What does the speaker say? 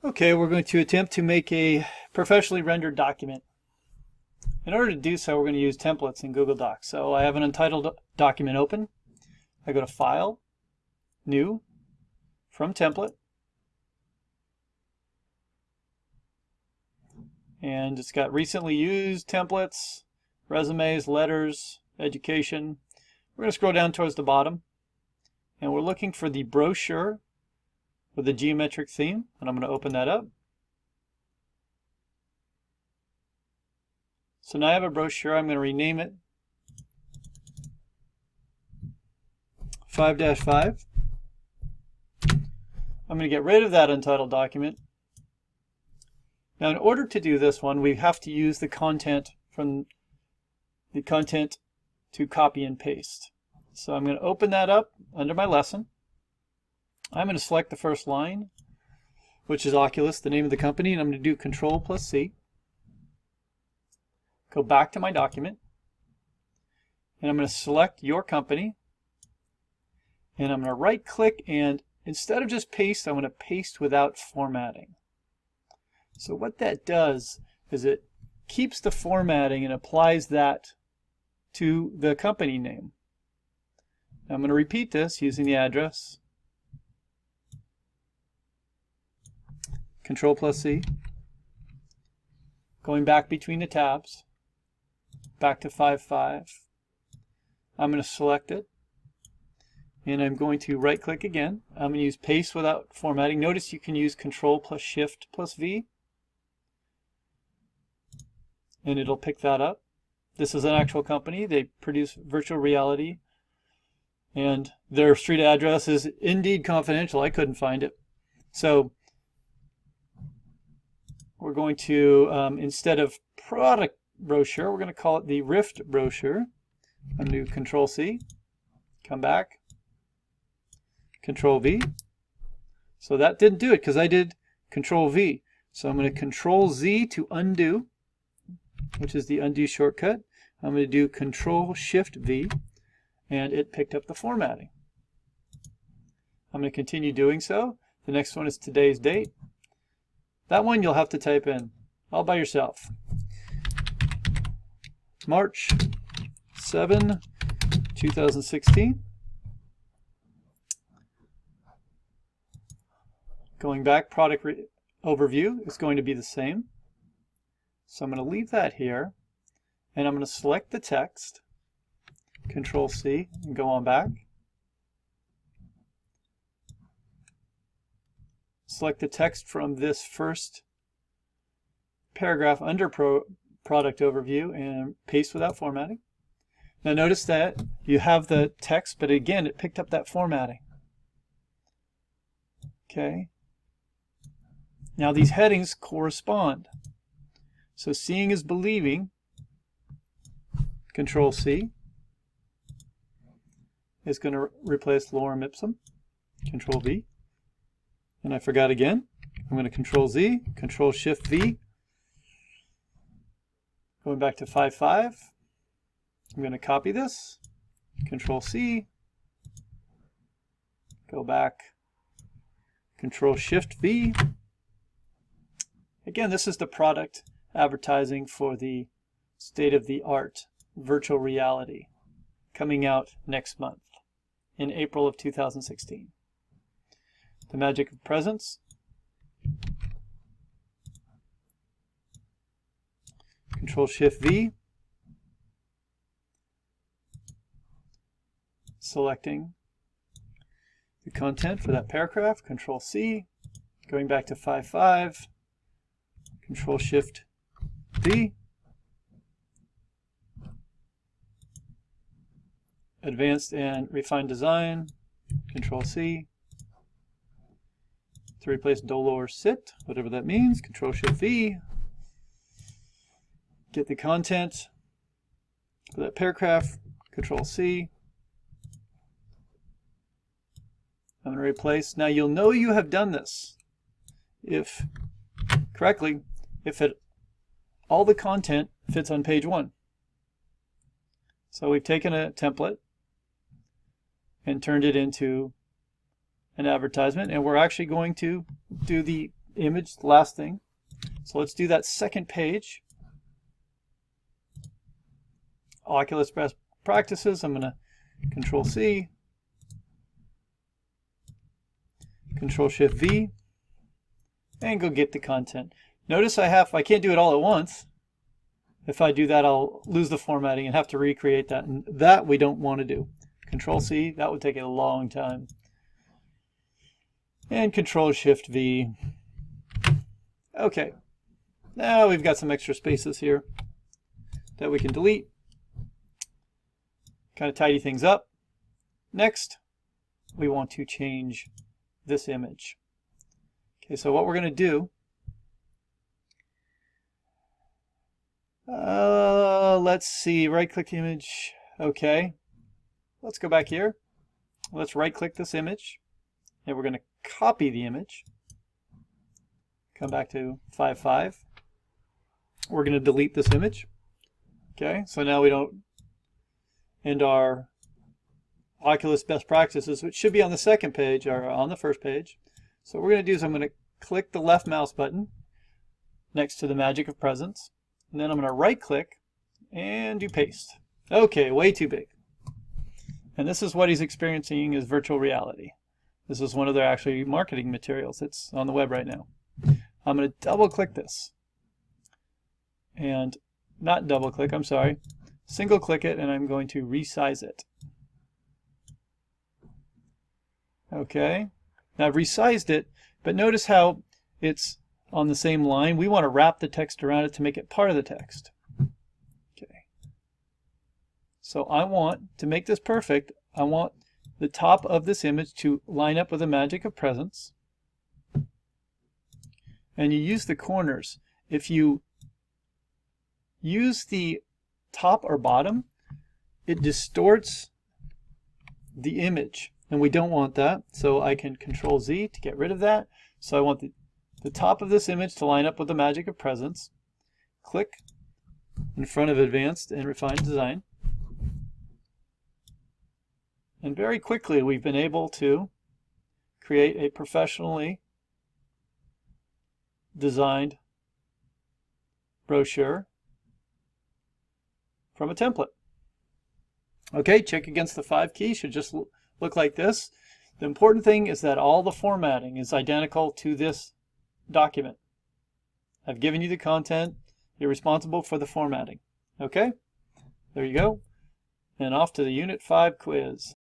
Okay, we're going to attempt to make a professionally rendered document. In order to do so, we're going to use templates in Google Docs. So I have an untitled document open. I go to File, New, from Template. And it's got recently used templates, resumes, letters, education. We're going to scroll down towards the bottom. And we're looking for the brochure with a geometric theme. And I'm going to open that up. So now I have a brochure. I'm going to rename it 5-5. I'm going to get rid of that untitled document. Now in order to do this one, we have to use the content from the content to copy and paste. So I'm going to open that up under my lesson. I'm going to select the first line, which is Oculus, the name of the company, and I'm going to do Control+C. Go back to my document, and I'm going to select your company, and I'm going to right click, and instead of just paste, I'm going to paste without formatting. So what that does is it keeps the formatting and applies that to the company name. I'm going to repeat this using the address, Control+C, going back between the tabs, back to 5-5. I'm going to select it, and I'm going to right click again. I'm going to use paste without formatting. Notice you can use Control+Shift+V, and it'll pick that up. This is an actual company. They produce virtual reality, and their street address is indeed confidential. I couldn't find it. So we're going to, instead of product brochure, we're going to call it the Rift brochure. I'm going to do Control+C, come back, Control+V. So that didn't do it because I did Control+V. So I'm going to Control+Z to undo, which is the undo shortcut. I'm going to do Control+Shift+V, and it picked up the formatting. I'm going to continue doing so. The next one is today's date. That one you'll have to type in all by yourself. March 7, 2016. Going back, product overview is going to be the same. So I'm going to leave that here, and I'm going to select the text, Control+C, and go on back. Select the text from this first paragraph under product overview and paste without formatting. Now notice that you have the text, but again, it picked up that formatting. Okay. Now these headings correspond. So seeing is believing, Control+C, is going to replace lorem ipsum, Control+V. And I forgot again. I'm going to Control+Z, Control+Shift+V. Going back to 5-5. I'm going to copy this, Control+C, go back, Control+Shift+V. Again, this is the product advertising for the state-of-the-art virtual reality coming out next month in April of 2016. The magic of presence. Control+Shift+V. Selecting the content for that paragraph, Control+C, going back to 5-5, Control+Shift+V, advanced and refined design, Control+C, to replace dolor sit, whatever that means, Control+Shift+V, get the content for that paragraph, Control+C, I'm going to replace. Now you'll know you have done this if correctly if all the content fits on page 1. So we've taken a template and turned it into an advertisement, and we're actually going to do the image, the last thing. So let's do that second page. Oculus best practices. I'm going to Control C, Control Shift V, and go get the content. Notice I can't do it all at once. If I do that, I'll lose the formatting and have to recreate that, and that we don't want to do. Control C, that would take a long time. And Control Shift V. Okay, now we've got some extra spaces here that we can delete. Kind of tidy things up. Next, we want to change this image. Okay, so what we're going to do, let's see, right-click the image. Okay, let's go back here. Let's right-click this image, and we're going to copy the image. Come back to 5.5. We're going to delete this image. Okay, so now we don't, and our Oculus best practices, which should be on the second page, are on the first page. So what we're going to do is I'm going to click the left mouse button next to the Magic of Presence, and then I'm going to right click and do paste. Okay, way too big. And this is what he's experiencing is virtual reality. This is one of their actually marketing materials. It's on the web right now. I'm going to double click this. And not double click, I'm sorry. Single click it, and I'm going to resize it. Okay, now I've resized it, but notice how it's on the same line. We want to wrap the text around it to make it part of the text. Okay, so I want to make this perfect. I want the top of this image to line up with the Magic of Presence. And you use the corners. If you use the top or bottom, it distorts the image. And we don't want that, so I can Control Z to get rid of that. So I want the top of this image to line up with the Magic of Presence. Click in front of Advanced and Refined Design. And very quickly we've been able to create a professionally designed brochure from a template. Okay, check against the 5 key, should just look like this. The important thing is that all the formatting is identical to this document. I've given you the content. You're responsible for the formatting. Okay? There you go. And off to the Unit 5 quiz.